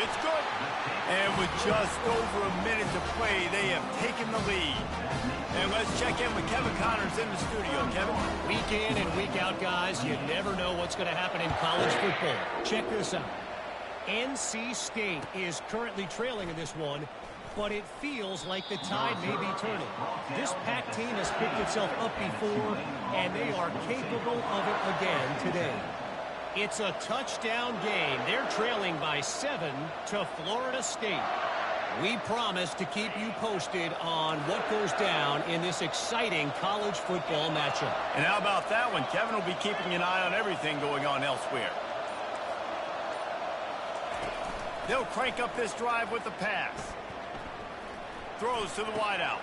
It's good. And with just over a minute to play, they have taken the lead. And let's check in with Kevin Connors in the studio. Kevin? Week in and week out, guys, you never know what's going to happen in college football. Check this out. NC State is currently trailing in this one, but it feels like the tide may be turning. This Pac team has picked itself up before, and they are capable of it again today. It's a touchdown game. They're trailing by 7 to Florida State. We promise to keep you posted on what goes down in this exciting college football matchup. And how about that one? Kevin will be keeping an eye on everything going on elsewhere. They'll crank up this drive with the pass. Throws to the wideout.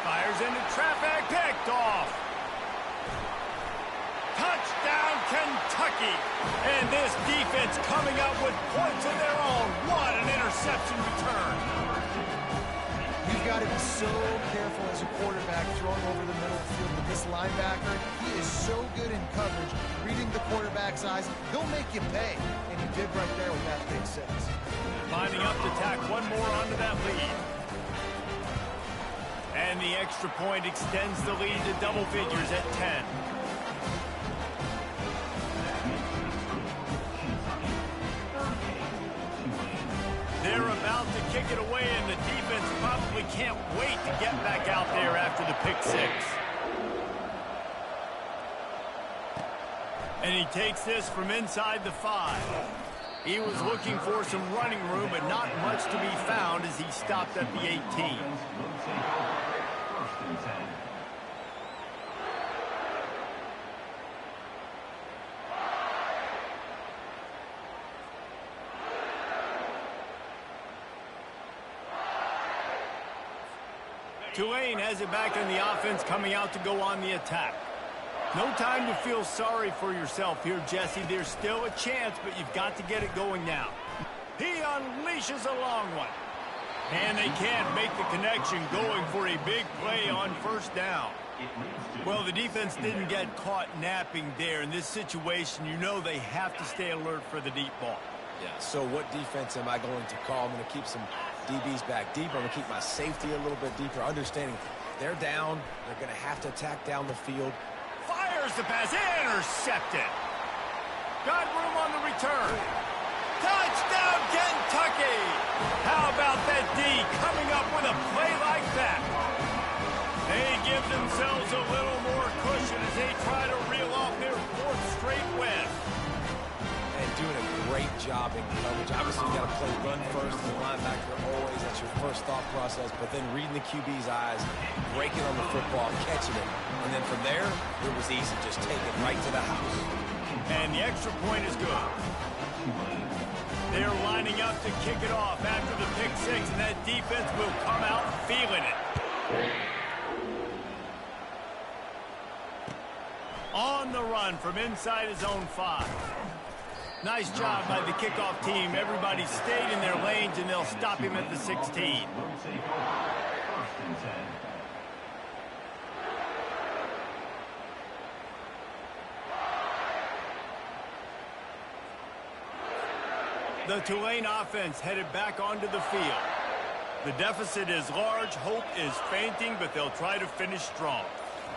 Fires into traffic. Picked off. Touchdown, Kentucky. And this defense coming up with points of their own. What an interception return. You've got to be so careful as a quarterback throwing over the middle of the field with this linebacker. He is so good in coverage, reading the quarterback's eyes. He'll make you pay. And he did right there with that big 6. Lining up to tack one more onto that lead. And the extra point extends the lead to double figures at 10. They're about to kick it away, and the defense probably can't wait to get back out there after the pick 6. And he takes this from inside the 5. He was looking for some running room, but not much to be found as he stopped at the 18. Tulane has it back in the offense, coming out to go on the attack. No time to feel sorry for yourself here, Jesse. There's still a chance, but you've got to get it going now. He unleashes a long one. And they can't make the connection, going for a big play on 1st down. Well, the defense didn't get caught napping there. In this situation, you know they have to stay alert for the deep ball. Yeah, so what defense am I going to call? I'm going to keep some DBs back deeper. I'm going to keep my safety a little bit deeper, understanding they're down. They're going to have to attack down the field. Fires the pass, intercepted. Got room on the return. Touchdown, Kentucky! How about that D coming up with a play like that? They give themselves a little more cushion as they try to reel off their 4th straight win. And doing a great job in coverage. Obviously, you got to play run first as a linebacker always. That's your first thought process. But then reading the QB's eyes, breaking on the football, catching it. And then from there, it was easy. Just take it right to the house. And the extra point is good. They're lining up to kick it off after the pick 6, and that defense will come out feeling it. On the run from inside his own 5. Nice job by the kickoff team. Everybody stayed in their lanes, and they'll stop him at the 16. The Tulane offense headed back onto the field. The deficit is large. Hope is fainting, but they'll try to finish strong.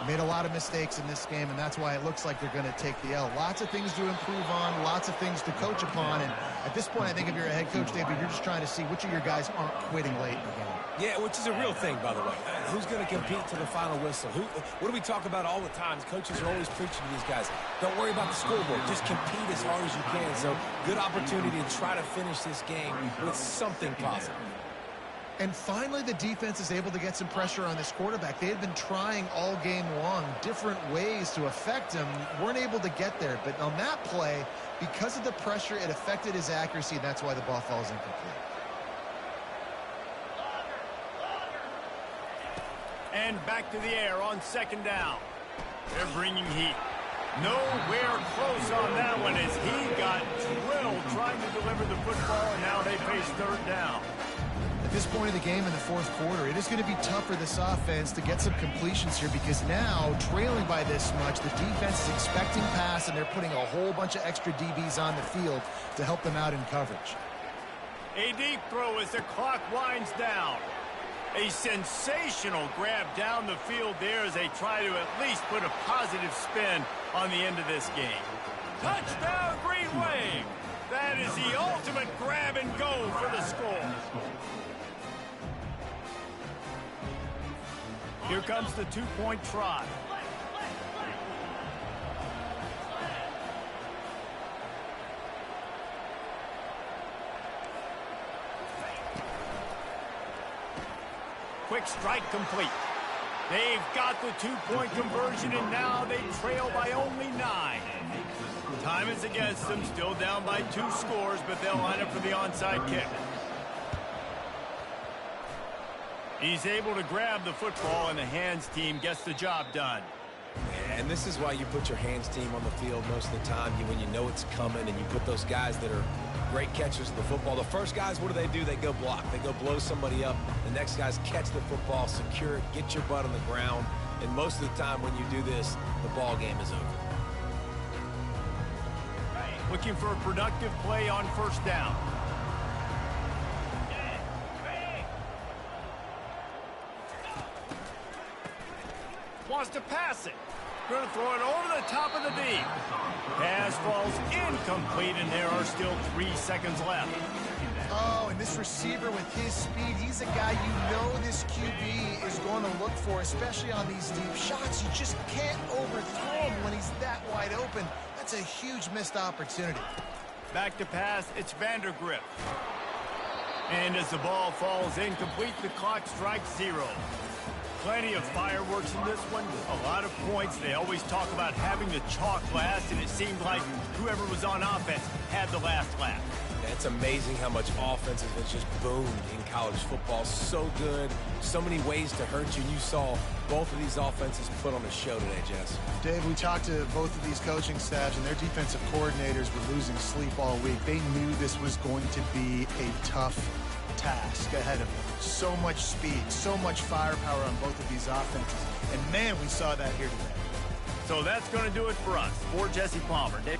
Made a lot of mistakes in this game, and that's why it looks like they're going to take the L. Lots of things to improve on, lots of things to coach upon, and at this point, I think if you're a head coach, David, you're just trying to see which of your guys aren't quitting late in the game. Yeah, which is a real thing, by the way. Who's going to compete to the final whistle? What do we talk about all the time? Coaches are always preaching to these guys. Don't worry about the scoreboard. Just compete as hard as you can. So, good opportunity to try to finish this game with something positive. And finally, the defense is able to get some pressure on this quarterback. They had been trying all game long different ways to affect him. Weren't able to get there. But on that play, because of the pressure, it affected his accuracy, and that's why the ball falls incomplete. And back to the air on 2nd down. They're bringing heat. Nowhere close on that one as he got drilled trying to deliver the football, and now they face 3rd down. At this point of the game in the fourth quarter, it is going to be tough for this offense to get some completions here because now, trailing by this much, the defense is expecting pass, and they're putting a whole bunch of extra DBs on the field to help them out in coverage. A deep throw as the clock winds down. A sensational grab down the field there as they try to at least put a positive spin on the end of this game. Touchdown, Green Wave! That is the ultimate grab and go for the score. Here comes the two-point try. Quick strike complete. They've got the two-point conversion, and now they trail by only 9. Time is against them, still down by 2 scores, but they'll line up for the onside kick. He's able to grab the football, and the hands team gets the job done. And this is why you put your hands team on the field most of the time, when you know it's coming, and you put those guys that are great catchers of the football. The first guys, what do? They go block. They go blow somebody up. The next guys catch the football, secure it, get your butt on the ground. And most of the time when you do this, the ball game is over. Looking for a productive play on first down. Wants to pass it. Going to throw it over the top of the D. Pass falls incomplete, and there are still 3 seconds left. Oh, and this receiver with his speed, he's a guy you know this QB is going to look for, especially on these deep shots. You just can't overthrow him when he's that wide open. That's a huge missed opportunity. Back to pass, it's Vandergrift. And as the ball falls incomplete, the clock strikes 0. Plenty of fireworks in this one, a lot of points. They always talk about having the chalk last, and it seemed like whoever was on offense had the last laugh. It's amazing how much offense has just boomed in college football. So good, so many ways to hurt you. You saw both of these offenses put on a show today, Jess. Dave, we talked to both of these coaching staffs, and their defensive coordinators were losing sleep all week. They knew this was going to be a tough task ahead of them. So much speed, so much firepower on both of these offenses. And man, we saw that here today. So that's going to do it for us. For Jesse Palmer, Dave.